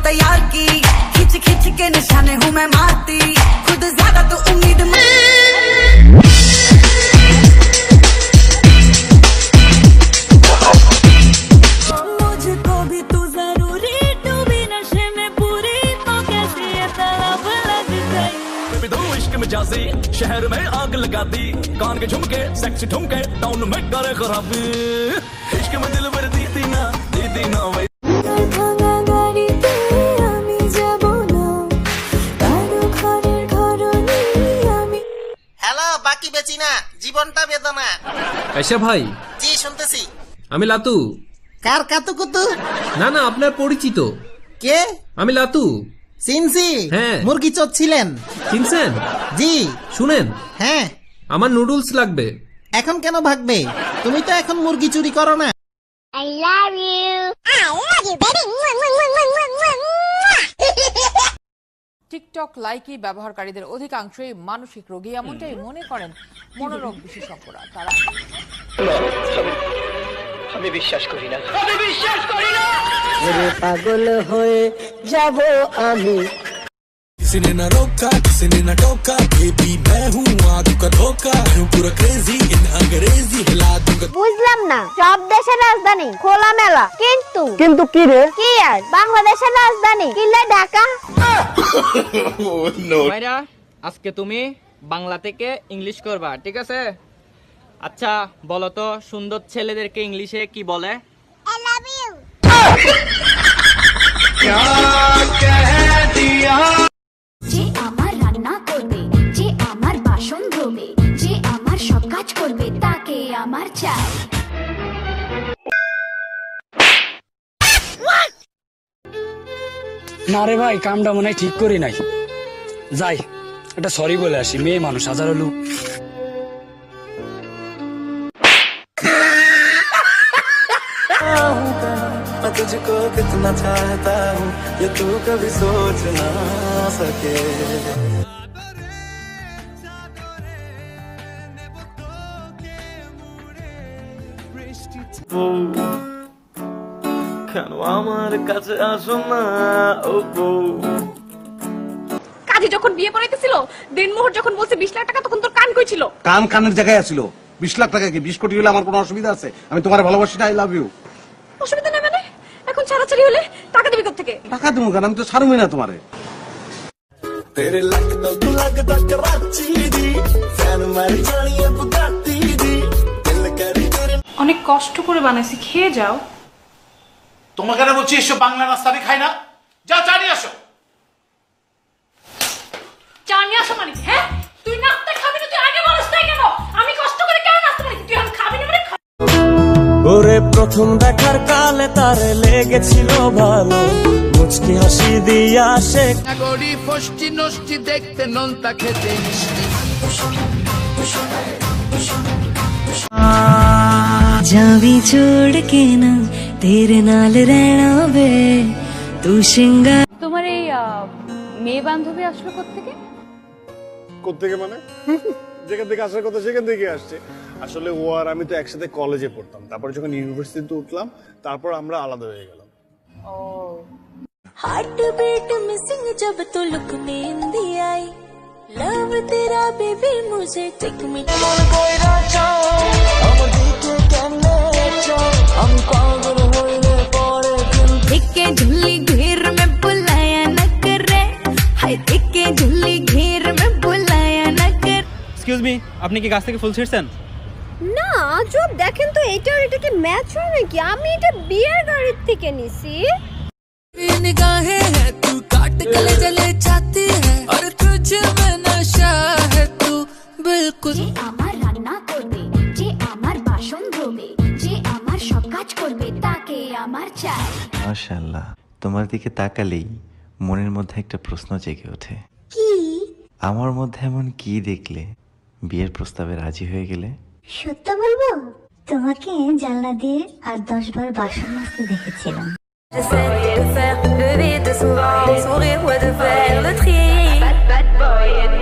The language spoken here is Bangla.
तैयार की खिंच खिंच के निशाने हूँ मैं मारती खुद ज्यादा तो उम्मीद मुझको भी तू जरूरी तू भी नशे में पूरी तो कैसे ये तलब लग गई दो इश्क में जाजी शहर में आग लगा दी कान के झुमके सेक्सी ठुमके टाउन में करे खराबी इश्क में दिल भर दी थी ना वही বাকি বেচি না জীবনটা বেদনা আচ্ছা ভাই জি শুনতেছি আমি লাতু কার কাতু কুতু না না আপনার পরিচিত কে আমি লাতু সিনসি হ্যাঁ মুরগি চচ্ছিলেন চিনছেন জি শুনেন হ্যাঁ আমার নুডলস লাগবে এখন কেন ভাগবে তুমি তো এখন মুরগি চুরি করো না I love you baby TikTok Likee ব্যবহারকারীদের অধিকাংশই মানসিক রোগী এমনটাই মনে করেন মনোরোগ বিশেষজ্ঞরা তারা আমি বিশ্বাস করি না পাগল হয়ে যাব আমি किसी ने न रोका किसी ने न टोका बेबी मैं हूँ आग का धोखा हूँ पूरा क्रेजी इन अंग्रेजी हिला दूंगा বুঝলাম না সব দেশের রাজধানী খোলামেলা কিন্তু কিন্তু কি রে কি আর বাংলাদেশের রাজধানী কিল্লা ঢাকা ভাইরা আজকে তুমি বাংলা থেকে ইংলিশ করবা ঠিক আছে আচ্ছা বলো তো সুন্দর ছেলেদেরকে ইংলিশে কি বলে I love you যে আমার রান্না করবে যে আমার বাসন ধোবে যে আমার সব কাজ করবে তাকে আমার চাই না রে ভাই কামটা মনে হয় ঠিক করি নাই যাই এটা সরি বলে আসি মেয়ে মানুষ হাজারো লোক तुझको कितना चाहता हूँ ये तू कभी सोच ना सके কেন আমার কাছে আসো না ও কাজী যখন বিয়ে করাইতেছিল দিনমোহর যখন বলছে 20 লাখ টাকা তখন তোর কান কই ছিল কান কানের জায়গায় আছিল 20 লাখ টাকা কি 20 কোটি হলে আমার কোনো অসুবিধা আছে আমি তোমার ভালোবাসি না আই লাভ ইউ অসুবিধা নেই মানে এখন ছাড়াছাড়ি হলে টাকা দিবি কোথা থেকে টাকা দেবো কেন আমি তো ছাড়বই না তোমারে तेरे लगदा कराची दी फैन मारी जानी है बुगाटी दी दिल करी तेरे অনেক কষ্ট করে বানাইছি খেয়ে যাও তোমাকে না বলছি এসব বাংলা নাস্তা আমি খাই না যাও চা নিয়ে আসো চা নিয়ে আসো মানে হ্যাঁ তুই নাস্তা খাবি না তুই আগে বলিস তাই কেন আমি কষ্ট করে কেন নাস্তা বানাইছি তুই এখন খাবি না মানে ওরে প্রথম দেখার কালে তার লেগেছিল ভালো মুচকি হাসি দিয়া সে গড়ি ফষ্টি নষ্টি দেখতে নোনতা খেতে जावी छोड़ के ना तेरे नाल रहना वे तू सिंगार তোমার এই মেয়ে বান্ধবী আসলো কোত্থেকে কোত্থেকে মানে যেখান থেকে আসার কথা সেখান থেকে আসছে আসলে ও আর আমি তো একসাথে কলেজে পড়তাম তারপর যখন ইউনিভার্সিটিতে উঠলাম তারপর আমরা আলাদা হয়ে গেলাম ও हार्ट बीट मिसिंग जब तो लुक में हिंदी आई लव तेरा बेबी मुझे टेक मी कोई राजा हम देखे कैमरे चाओ हम पागल होने पड़े देखे झुल्ली घेर में बुलाया न करे हाय देखे झुल्ली घेर में बुलाया न कर এক্সকিউজ মি আপনি কি গাছ থেকে ফুল ছিঁড়ছেন না আজব দেখেন তো এটা আর এটা কি ম্যাচ হয় নাকি আমি এটা বিয়ের গাড়ির থেকে নিছি निगाहें है तू काट गले जले जाती है और तुझे में नशा है तू बिल्कुल যে আমার রান্না করবে যে আমার বাসন ধোবে যে আমার সব কাজ করবে তাকে আমার চাই মাশাআল্লাহ তোমার দিকে তাকালেই মনের মধ্যে একটা প্রশ্ন জেগে ওঠে কি আমার মধ্যে এমন কি দেখলে বিয়ের প্রস্তাবে রাজি হয়ে গেলে সত্য বলবো তোমাকে জানলা দিয়ে আর 10 বার বাসন মাজতে দেখেছিলাম J'essaie de faire lever de souvent sourire ou de faire le tri. Bad boy.